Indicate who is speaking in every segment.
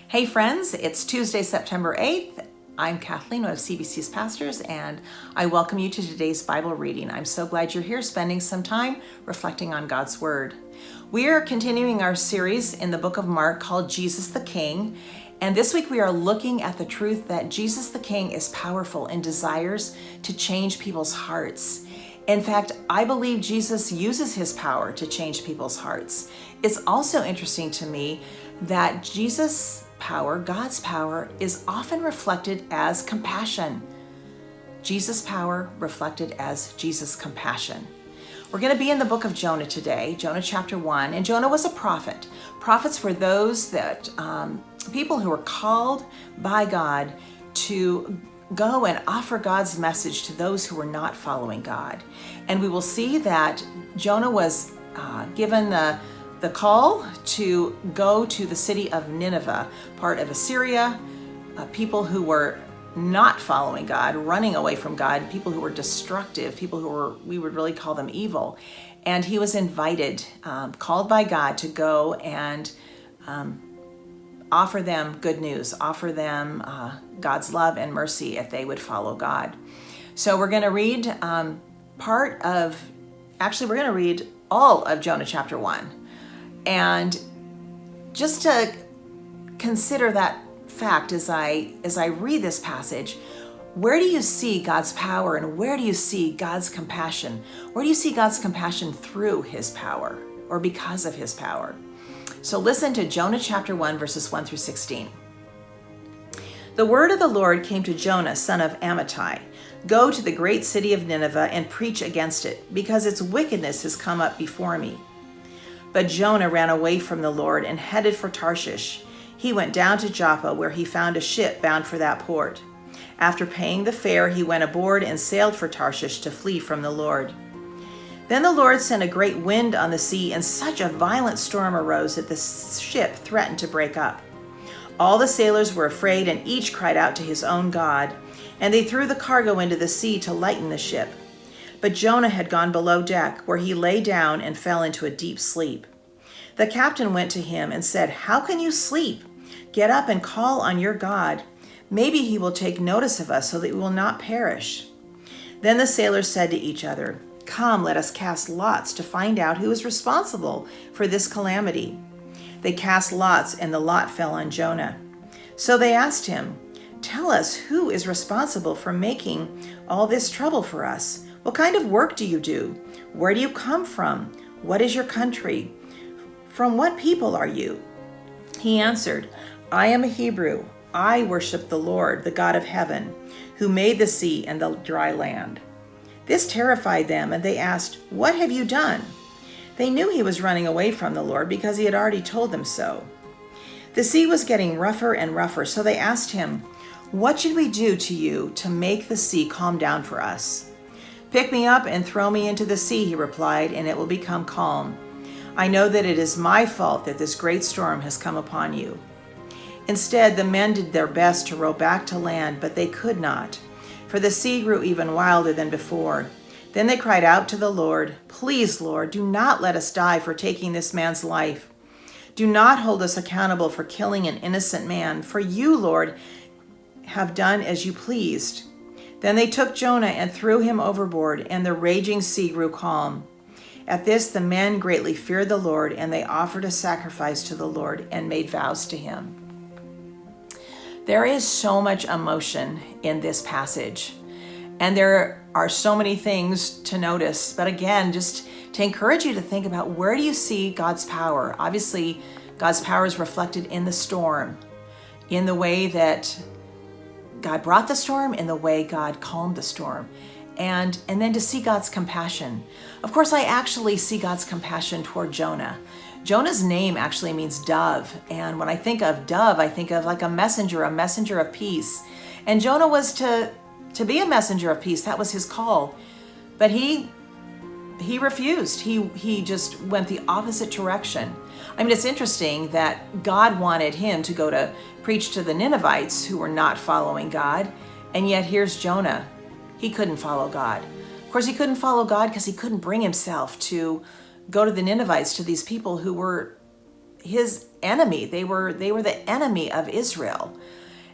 Speaker 1: Hey friends, it's Tuesday, September 8th. I'm Kathleen, one of CBC's pastors, and I welcome you to today's Bible reading. I'm so glad you're here spending some time reflecting on God's Word. We are continuing our series in the book of Mark called Jesus the King, and this week we are looking at the truth that Jesus the King is powerful and desires to change people's hearts. In fact, I believe Jesus uses his power to change people's hearts. It's also interesting to me that Jesus' power, God's power, is often reflected as compassion. Jesus' power reflected as Jesus' compassion. We're going to be in the book of Jonah today, Jonah chapter 1, and Jonah was a prophet. Prophets were those that people who were called by God to go and offer God's message to those who were not following God. And we will see that Jonah was given the call to go to the city of Nineveh, part of Assyria, people who were not following God, running away from God, people who were destructive, people who were, we would really call them evil. And he was invited, called by God to go and offer them good news, offer them God's love and mercy if they would follow God. So we're going to read we're going to read all of Jonah chapter 1. And just to consider that fact as I read this passage, where do you see God's power and where do you see God's compassion? Where do you see God's compassion through his power or because of his power? So listen to Jonah chapter 1, verses 1 through 16. The word of the Lord came to Jonah, son of Amittai. Go to the great city of Nineveh and preach against it, because its wickedness has come up before me. But Jonah ran away from the Lord and headed for Tarshish. He went down to Joppa, where he found a ship bound for that port. After paying the fare, he went aboard and sailed for Tarshish to flee from the Lord. Then the Lord sent a great wind on the sea, and such a violent storm arose that the ship threatened to break up. All the sailors were afraid, and each cried out to his own God, and they threw the cargo into the sea to lighten the ship. But Jonah had gone below deck, where he lay down and fell into a deep sleep. The captain went to him and said, "How can you sleep? Get up and call on your God. Maybe he will take notice of us so that we will not perish." Then the sailors said to each other, "Come, let us cast lots to find out who is responsible for this calamity." They cast lots, and the lot fell on Jonah. So they asked him, "Tell us, who is responsible for making all this trouble for us? What kind of work do you do? Where do you come from? What is your country? From what people are you?" He answered, "I am a Hebrew. I worship the Lord, the God of heaven, who made the sea and the dry land." This terrified them, and they asked, "What have you done?" They knew he was running away from the Lord because he had already told them so. The sea was getting rougher and rougher, so they asked him, "What should we do to you to make the sea calm down for us?" "Pick me up and throw me into the sea," he replied, "and it will become calm. I know that it is my fault that this great storm has come upon you." Instead, the men did their best to row back to land, but they could not, for the sea grew even wilder than before. Then they cried out to the Lord, "Please, Lord, do not let us die for taking this man's life. Do not hold us accountable for killing an innocent man, for you, Lord, have done as you pleased." Then they took Jonah and threw him overboard, and the raging sea grew calm. At this, the men greatly feared the Lord, and they offered a sacrifice to the Lord and made vows to him. There is so much emotion in this passage, and there are so many things to notice. But again, just to encourage you to think about, where do you see God's power? Obviously, God's power is reflected in the storm, in the way that God brought the storm, in the way God calmed the storm. And then to see God's compassion. Of course, I actually see God's compassion toward Jonah. Jonah's name actually means dove. And when I think of dove, I think of like a messenger of peace. And Jonah was to be a messenger of peace. That was his call. But he refused. He just went the opposite direction. I mean, it's interesting that God wanted him to go to preach to the Ninevites who were not following God. And yet here's Jonah. He couldn't follow God. Of course, he couldn't follow God because he couldn't bring himself to go to the Ninevites, to these people who were his enemy. They were the enemy of Israel.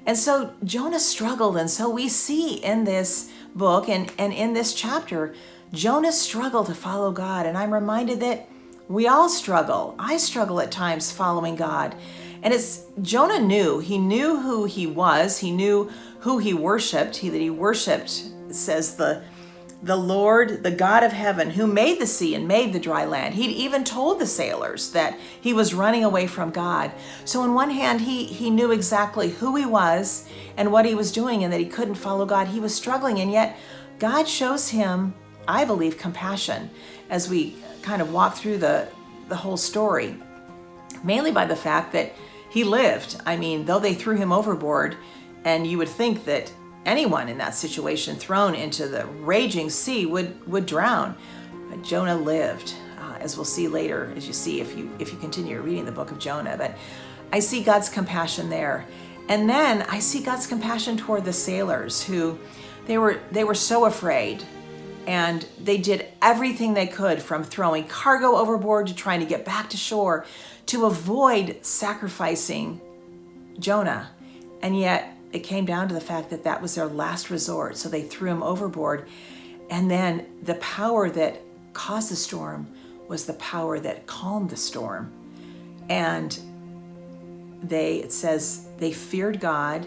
Speaker 1: And so Jonah struggled. And so we see in this book and in this chapter, Jonah struggled to follow God. And I'm reminded that we all struggle. I struggle at times following God. And Jonah knew who he was. He knew who he worshiped. That he worshiped, it says, the Lord, the God of heaven, who made the sea and made the dry land. He'd even told the sailors that he was running away from God. So on one hand, he knew exactly who he was and what he was doing, and that he couldn't follow God. He was struggling, and yet God shows him, I believe, compassion as we kind of walk through the whole story, mainly by the fact that he lived. I mean, though they threw him overboard, and you would think that anyone in that situation thrown into the raging sea would drown. But Jonah lived, as we'll see later, as you see if you continue reading the book of Jonah. But I see God's compassion there. And then I see God's compassion toward the sailors who they were so afraid. And they did everything they could, from throwing cargo overboard to trying to get back to shore, to avoid sacrificing Jonah. And yet it came down to the fact that that was their last resort. So they threw him overboard. And then the power that caused the storm was the power that calmed the storm. And it says they feared God.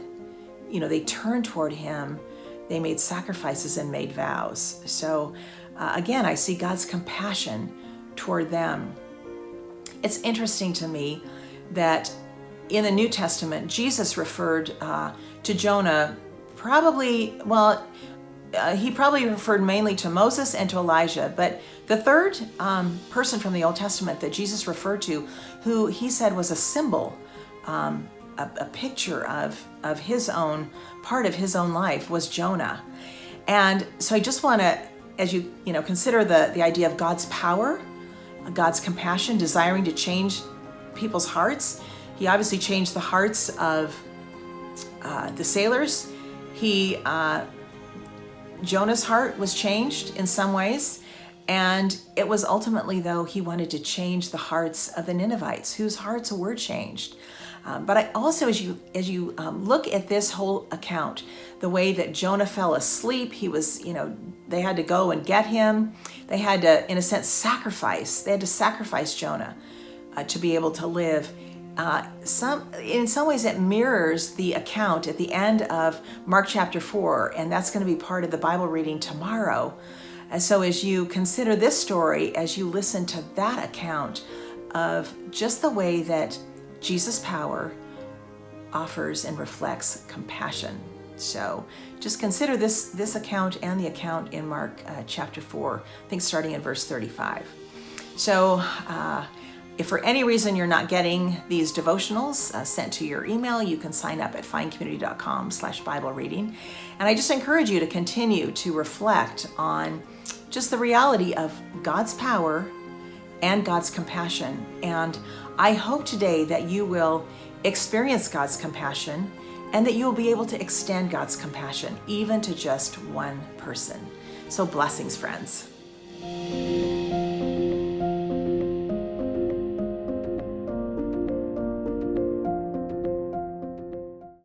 Speaker 1: They turned toward him. They made sacrifices and made vows. So again, I see God's compassion toward them. It's interesting to me that in the New Testament, Jesus referred to Jonah he probably referred mainly to Moses and to Elijah, but the third person from the Old Testament that Jesus referred to, who he said was a symbol, a picture of his own, part of his own life, was Jonah. And so I just want to, as you consider the idea of God's power, God's compassion, desiring to change people's hearts. He obviously changed the hearts of the sailors. Jonah's heart was changed in some ways, and it was ultimately, though, he wanted to change the hearts of the Ninevites, whose hearts were changed. But I also, as you look at this whole account, the way that Jonah fell asleep, he was, they had to go and get him. They had to, in a sense, sacrifice. They had to sacrifice Jonah to be able to live. In some ways, it mirrors the account at the end of Mark chapter 4, and that's going to be part of the Bible reading tomorrow. And so as you consider this story, as you listen to that account of just the way that Jesus' power offers and reflects compassion. So just consider this account and the account in Mark chapter 4, I think starting in verse 35. So if for any reason you're not getting these devotionals sent to your email, you can sign up at findcommunity.com/Bible reading. And I just encourage you to continue to reflect on just the reality of God's power and God's compassion. And I hope today that you will experience God's compassion and that you will be able to extend God's compassion even to just one person. So blessings, friends.